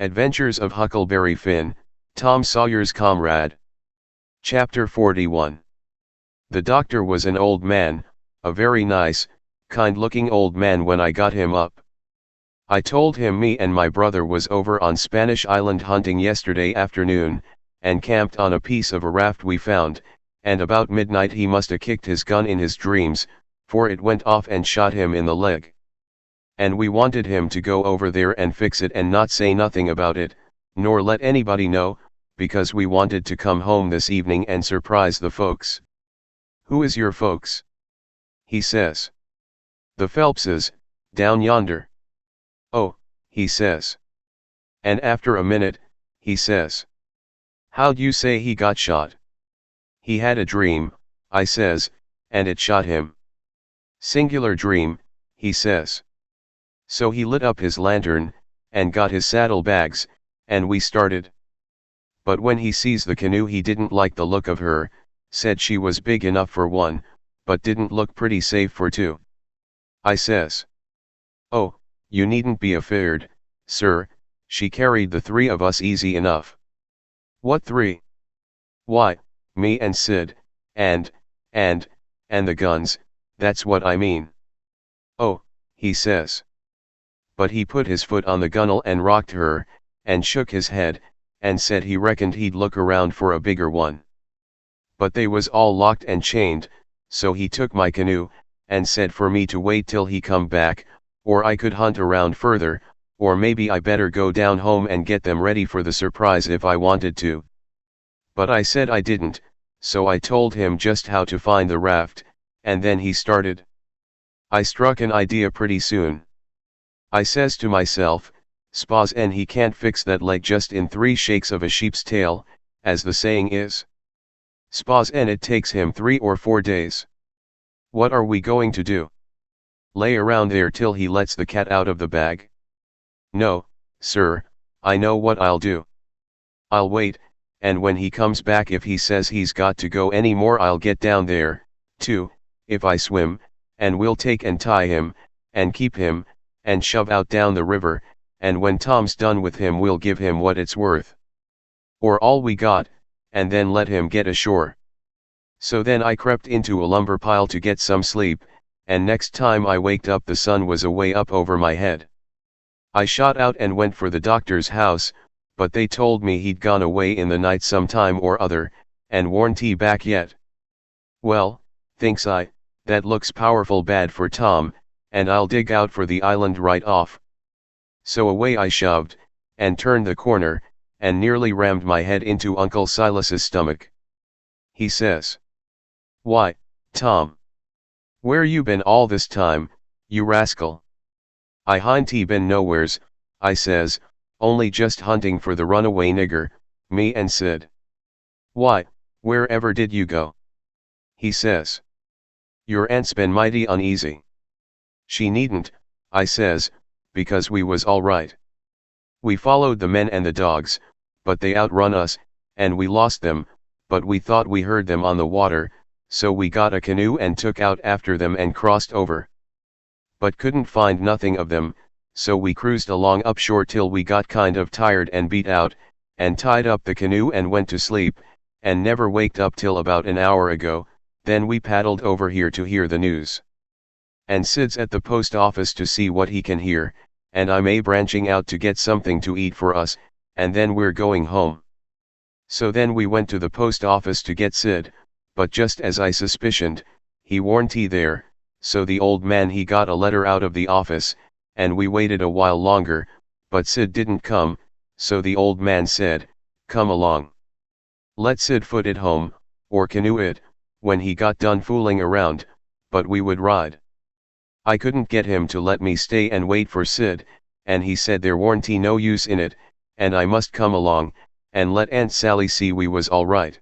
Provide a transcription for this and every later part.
Adventures of Huckleberry Finn, Tom Sawyer's Comrade. Chapter 41. The doctor was an old man, a very nice, kind-looking old man when I got him up. I told him me and my brother was over on Spanish Island hunting yesterday afternoon, and camped on a piece of a raft we found, and about midnight he must a kicked his gun in his dreams, for it went off and shot him in the leg. And we wanted him to go over there and fix it and not say nothing about it, nor let anybody know, because we wanted to come home this evening and surprise the folks. "Who is your folks?" he says. "The Phelpses, down yonder." "Oh," he says. And after a minute, he says, "How'd you say he got shot?" "He had a dream," I says, "and it shot him." "Singular dream," he says. So he lit up his lantern, and got his saddlebags, and we started. But when he sees the canoe he didn't like the look of her, said she was big enough for one, but didn't look pretty safe for two. I says, "Oh, you needn't be afeard, sir, she carried the three of us easy enough." "What three?" "Why, me and Sid, and the guns, that's what I mean." "Oh," he says. But he put his foot on the gunwale and rocked her, and shook his head, and said he reckoned he'd look around for a bigger one. But they was all locked and chained, so he took my canoe, and said for me to wait till he come back, or I could hunt around further, or maybe I better go down home and get them ready for the surprise if I wanted to. But I said I didn't, so I told him just how to find the raft, and then he started. I struck an idea pretty soon. I says to myself, "S'pose and he can't fix that leg just in 3 shakes of a sheep's tail, as the saying is. S'pose and it takes him 3 or 4 days. What are we going to do? Lay around there till he lets the cat out of the bag? No, sir, I know what I'll do. I'll wait, and when he comes back if he says he's got to go any more I'll get down there, too, if I swim, and we'll take and tie him, and keep him, and shove out down the river, and when Tom's done with him we'll give him what it's worth. Or all we got, and then let him get ashore." So then I crept into a lumber pile to get some sleep, and next time I waked up the sun was away up over my head. I shot out and went for the doctor's house, but they told me he'd gone away in the night some time or other, and warn't he back yet. Well, thinks I, that looks powerful bad for Tom, and I'll dig out for the island right off. So away I shoved, and turned the corner, and nearly rammed my head into Uncle Silas's stomach. He says, "Why, Tom, where you been all this time, you rascal?" "I hain't been nowheres," I says, "only just hunting for the runaway nigger, me and Sid." "Why, wherever did you go?" He says, "Your aunt's been mighty uneasy." "She needn't," I says, because we was all right. We followed the men and the dogs, but they outrun us, and we lost them, but we thought we heard them on the water, so we got a canoe and took out after them and crossed over. But couldn't find nothing of them, so we cruised along upshore till we got kind of tired and beat out, and tied up the canoe and went to sleep, and never waked up till about an hour ago. Then we paddled over here to hear the news. And Sid's at the post office to see what he can hear, and I'm branching out to get something to eat for us, and then we're going home." So then we went to the post office to get Sid, but just as I suspicioned, he warn't there, so the old man he got a letter out of the office, and we waited a while longer, but Sid didn't come, so the old man said, "Come along. Let Sid foot it home, or canoe it, when he got done fooling around, but we would ride." I couldn't get him to let me stay and wait for Sid, and he said there warn't no use in it, and I must come along, and let Aunt Sally see we was all right.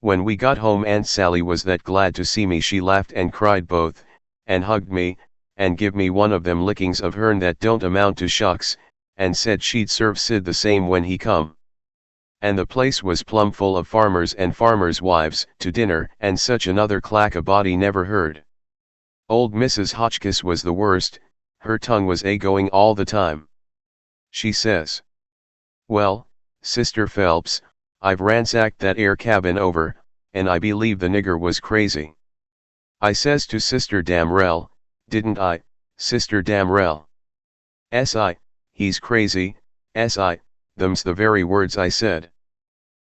When we got home Aunt Sally was that glad to see me she laughed and cried both, and hugged me, and give me one of them lickings of hern that don't amount to shucks, and said she'd serve Sid the same when he come. And the place was plumb full of farmers and farmers' wives to dinner, and such another clack a body never heard. Old Mrs. Hotchkiss was the worst, her tongue was going all the time. She says, Well, Sister Phelps, I've ransacked that air cabin over, and I believe the nigger was crazy. I says to Sister Damrell, didn't I, Sister Damrell? Si, he's crazy, si, them's the very words I said.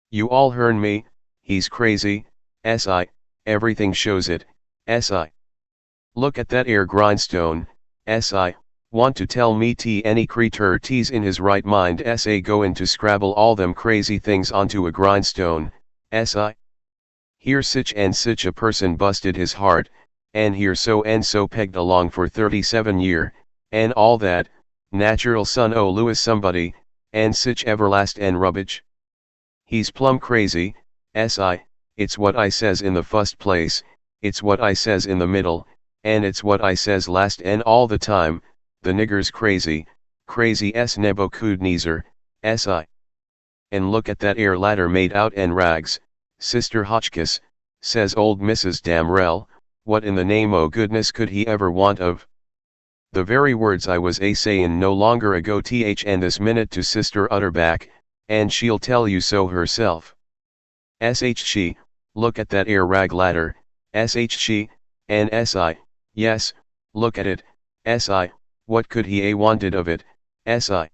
You all hearn me, he's crazy, si, everything shows it, si. Look at that air grindstone, si, want to tell me any creetur t's in his right mind sa goin' to scrabble all them crazy things onto a grindstone, si. Here sich and sich a person busted his heart, and here so and so pegged along for 37 year, and all that, natural son o' Louis somebody, and sich everlast and rubbage. He's plumb crazy, si, it's what I says in the fust place, it's what I says in the middle, and it's what I says last and all the time, the nigger's crazy, crazy s Nebuchadnezzar, si. And look at that air ladder made out en rags, Sister Hotchkiss, says old Mrs. Damrell, what in the name o' goodness could he ever want of? The very words I was a-sayin' no longer ago and this minute to Sister Utterback, and she'll tell you so herself. She, look at that air rag ladder, she, and si, yes, look at it, si, what could he a-wanted of it, si.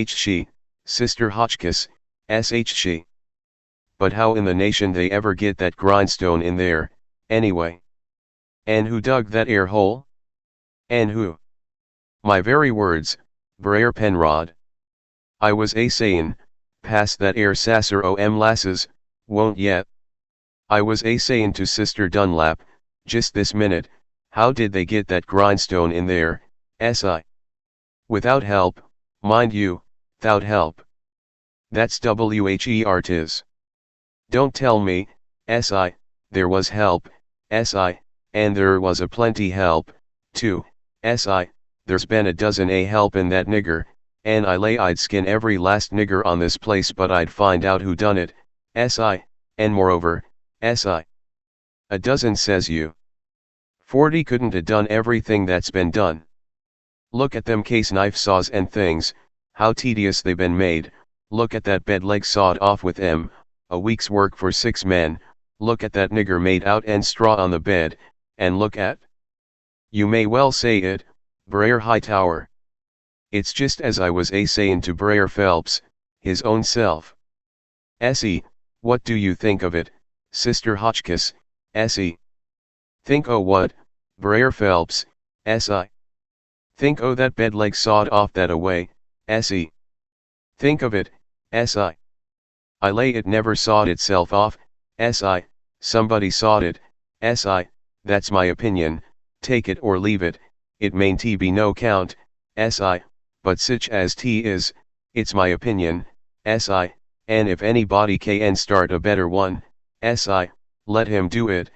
She, Sister Hotchkiss, she. But how in the nation they ever get that grindstone in there, anyway? And who dug that air hole? And who? My very words, Brer Penrod. I was a-sayin', pass that air sasser o' lasses, won't yet. I was a-sayin' to Sister Dunlap, just this minute, how did they get that grindstone in there, si? Without help, mind you, 'thout help. That's wher 'tis. Don't tell me, si, there was help, si, and there was a plenty help, too, si, there's been a dozen helpin' that nigger, and I lay I'd skin every last nigger on this place but I'd find out who done it, si, and moreover, si. A dozen says you. 40 couldn't a done everything that's been done. Look at them case knife saws and things, how tedious they been made, look at that bed leg sawed off with a week's work for 6 men, look at that nigger made out and straw on the bed, and look at. You may well say it, Brer Hightower. It's just as I was a-sayin' to Brer Phelps, his own self. Se, what do you think of it, Sister Hotchkiss, se? Think o' what, Brer Phelps, si? Think o' that bed leg sawed off that away, se? Think of it, si? I lay it never sawed itself off, si, somebody sawed it, si, that's my opinion, take it or leave it, it mayn't be no count, si, but sich as is, it's my opinion, si, and if anybody can start a better one, si, let him do it,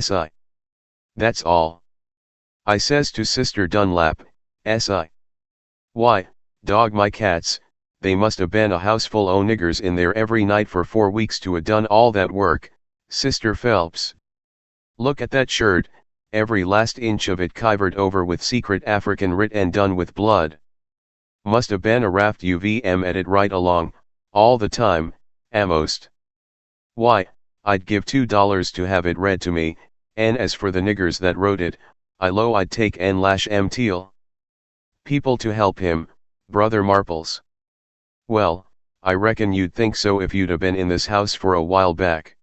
si. That's all. I says to Sister Dunlap, si. Why, dog my cats, they must have been a houseful o' niggers in there every night for 4 weeks to a done all that work, Sister Phelps. Look at that shirt, every last inch of it kivered over with secret African writ and done with blood. Must have been a raft at it right along, all the time, amost. Why, I'd give $2 to have it read to me, and as for the niggers that wrote it, I low I'd take and lash teal people to help him, Brother Marples. Well, I reckon you'd think so if you'd have been in this house for a while back.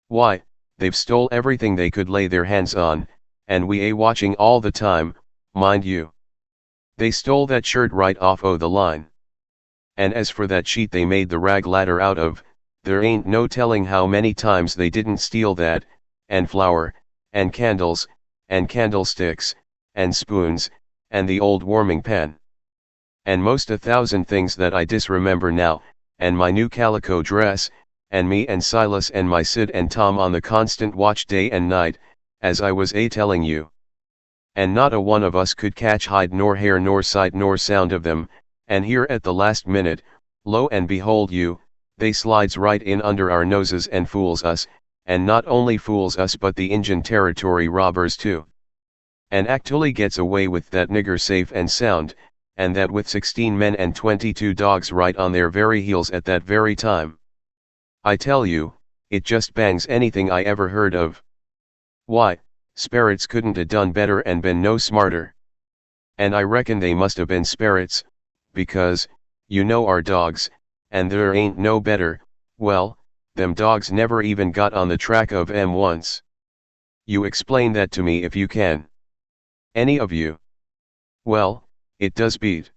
Why, they've stole everything they could lay their hands on, and we watching all the time, mind you. They stole that shirt right off o' the line. And as for that sheet they made the rag ladder out of, there ain't no telling how many times they didn't steal that, and flour, and candles, and candlesticks, and spoons, and the old warming pan. And most 1,000 things that I disremember now, and my new calico dress, and me and Silas and my Sid and Tom on the constant watch day and night, as I was telling you. And not a one of us could catch hide nor hair nor sight nor sound of them, and here at the last minute, lo and behold you, they slides right in under our noses and fools us, and not only fools us but the Injun Territory robbers too. And actually gets away with that nigger safe and sound, and that with 16 men and 22 dogs right on their very heels at that very time. I tell you, it just bangs anything I ever heard of. Why, sperrits couldn't a done better and been no smarter. And I reckon they must have been sperrits, because, you know our dogs, and there ain't no better, well, them dogs never even got on the track of 'em once. You explain that to me if you can. Any of you? Well, it does beat.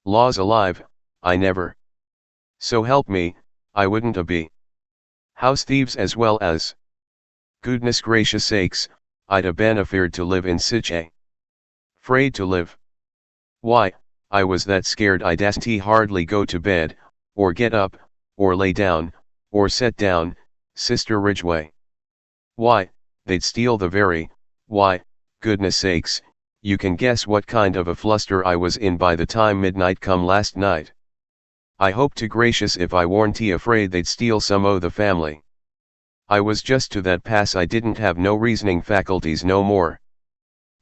Laws alive, I never. So help me, I wouldn't a be. House thieves as well as. Goodness gracious sakes, I'd a been afeard to live in sich a. Afraid to live. Why, I was that scared I dasn't hardly go to bed, or get up, or lay down, or set down, Sister Ridgway. Why, they'd steal the very, why, goodness sakes, you can guess what kind of a fluster I was in by the time midnight come last night. I hope to gracious if I warn't afraid they'd steal some o' the family. I was just to that pass I didn't have no reasoning faculties no more.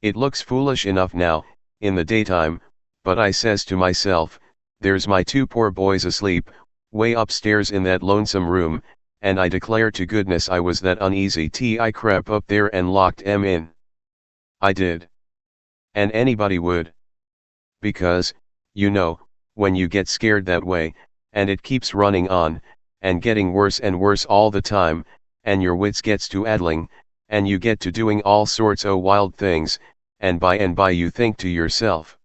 It looks foolish enough now, in the daytime, but I says to myself, there's my 2 poor boys asleep, way upstairs in that lonesome room, and I declare to goodness I was that uneasy I crept up there and locked 'em in. I did. And anybody would. Because, you know, when you get scared that way, and it keeps running on, and getting worse and worse all the time, and your wits gets to addling, and you get to doing all sorts o' wild things, and by you think to yourself,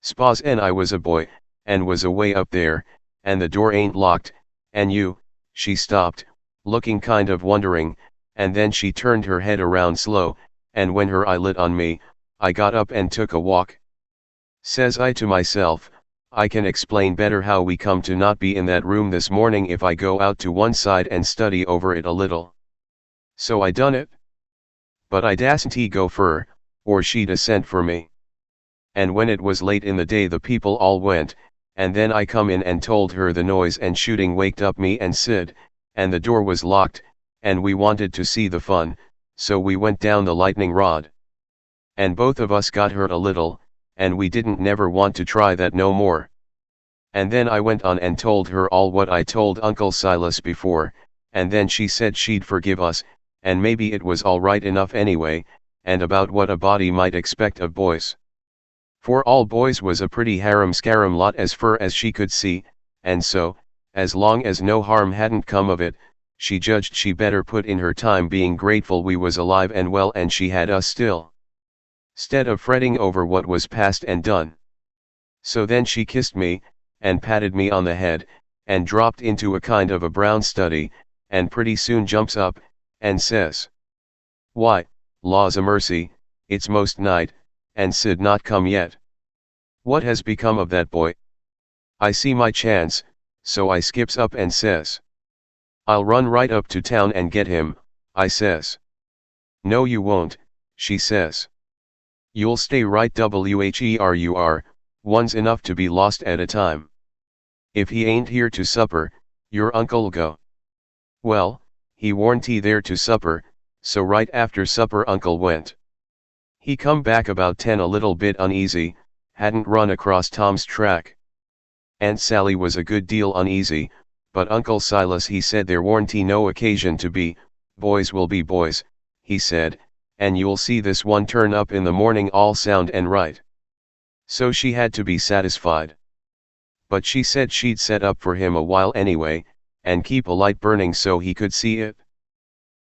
"S'pose and I was a boy, and was away up there, and the door ain't locked, and you," she stopped, looking kind of wondering, and then she turned her head around slow, and when her eye lit on me, I got up and took a walk. Says I to myself, I can explain better how we come to not be in that room this morning if I go out to one side and study over it a little. So I done it. But I dasn't go fur, or she'd a sent for me. And when it was late in the day the people all went, and then I come in and told her the noise and shooting waked up me and Sid, and the door was locked, and we wanted to see the fun, so we went down the lightning rod. And both of us got hurt a little, and we didn't never want to try that no more. And then I went on and told her all what I told Uncle Silas before, and then she said she'd forgive us, and maybe it was all right enough anyway, and about what a body might expect of boys. For all boys was a pretty harum-scarum lot as fur as she could see, and so, as long as no harm hadn't come of it, she judged she better put in her time being grateful we was alive and well and she had us still, 'stead of fretting over what was past and done. So then she kissed me, and patted me on the head, and dropped into a kind of a brown study, and pretty soon jumps up, and says, "Why, laws a mercy, it's most night, and Sid not come yet. What has become of that boy?" I see my chance, so I skips up and says, "I'll run right up to town and get him," I says. "No you won't," she says. "You'll stay right where, one's enough to be lost at a time. If he ain't here to supper, your uncle'll go." Well, he warn't there to supper, so right after supper uncle went. He come back about 10 a little bit uneasy, hadn't run across Tom's track. Aunt Sally was a good deal uneasy, but Uncle Silas he said there warn't no occasion to be, boys will be boys, he said, and you'll see this one turn up in the morning all sound and right. So she had to be satisfied. But she said she'd set up for him a while anyway, and keep a light burning so he could see it.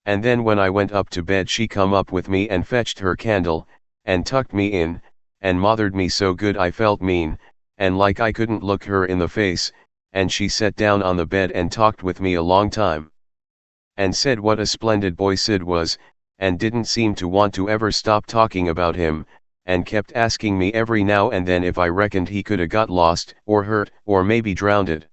And then when I went up to bed she come up with me and fetched her candle, and tucked me in, and mothered me so good I felt mean, and like I couldn't look her in the face, and she sat down on the bed and talked with me a long time. And said what a splendid boy Sid was, and didn't seem to want to ever stop talking about him, and kept asking me every now and then if I reckoned he could a got lost, or hurt, or maybe drowned,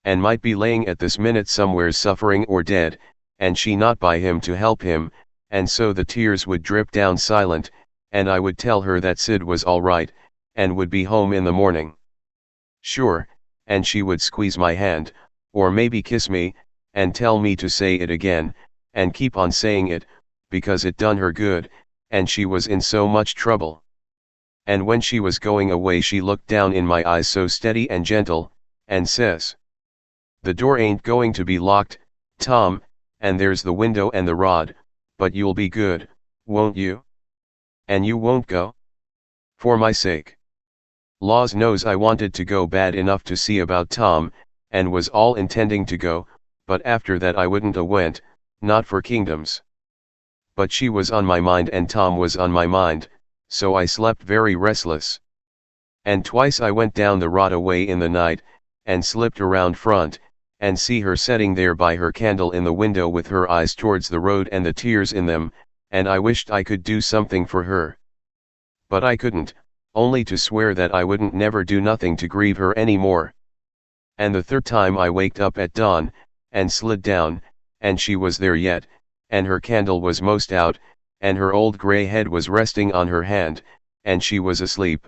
and might be laying at this minute somewheres suffering or dead, and she not by him to help him, and so the tears would drip down silent, and I would tell her that Sid was all right, and would be home in the morning. Sure, and she would squeeze my hand, or maybe kiss me, and tell me to say it again, and keep on saying it, because it done her good, and she was in so much trouble. And when she was going away she looked down in my eyes so steady and gentle, and says, "The door ain't going to be locked, Tom, and there's the window and the rod, but you'll be good, won't you? And you won't go? For my sake." Laws knows I wanted to go bad enough to see about Tom, and was all intending to go, but after that I wouldn't a went, not for kingdoms. But she was on my mind and Tom was on my mind, so I slept very restless. And twice I went down the Runaway in the night, and slipped around front, and see her setting there by her candle in the window with her eyes towards the road and the tears in them, and I wished I could do something for her. But I couldn't, only to swear that I wouldn't never do nothing to grieve her any more. And the third time I waked up at dawn, and slid down, and she was there yet, and her candle was most out, and her old grey head was resting on her hand, and she was asleep.